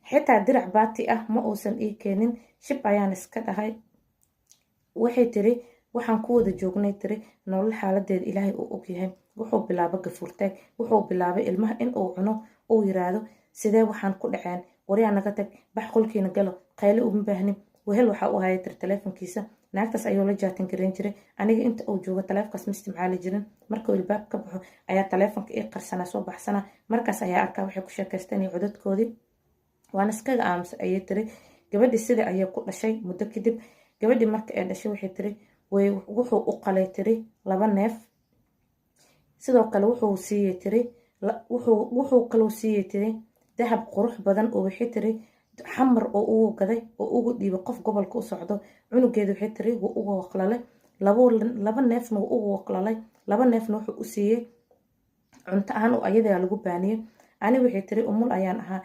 xitaa dirac baati ah ma uusan ii keenin. shib ayaan iska dhahay. waxay tiri waxaan ku wada joognay tiri nolol xaaladeeda ilaahay uu ogyahay. wuxuu bilaabay gafuurtaag, wuxuu bilaabay ilmaha in uu cuno, uu yiraahdo sidee waxaan ku dhaceen, waryaa naga tag, bax qolkiina galo, qayle uma baahnin. wehel waxa uu haya tiri taleefonkiisa. naagtaas ayuu la jaatin garan jiray. aniga inta uu joogo taleefonkaas ma isticmaali jirin. markuu ilbaab ka baxo ayaa taleefonka ii qarsanaa, soo baxsanaa. markaas ayaa arkaa waxay ku sheekaysteen iyo codadkoodii. waan iskaga aamusay ayay tiri. gabadhii sida ayay ku dhashay. muddo kadib gabadhii marka ay dhashay waxay tiri wuxuu u qalay tiri 2 neef. sidoo kale wuxuu siiyey tiri wuxuu kaloo siiyey tiri dahab qurux badan oo waxay tiri xamar oo ugu gaday oo ugu dhiibay qof gobolka u socdo. cunugeeda waxay tiri wuu ugu waqlalay 2 neefna wuu ugu waqlalay, 2 neefna wuxuu u siiyey cunto ahaan oo ayadaa lagu baaniyey. ani waxay tiri umul ayaan ahaa,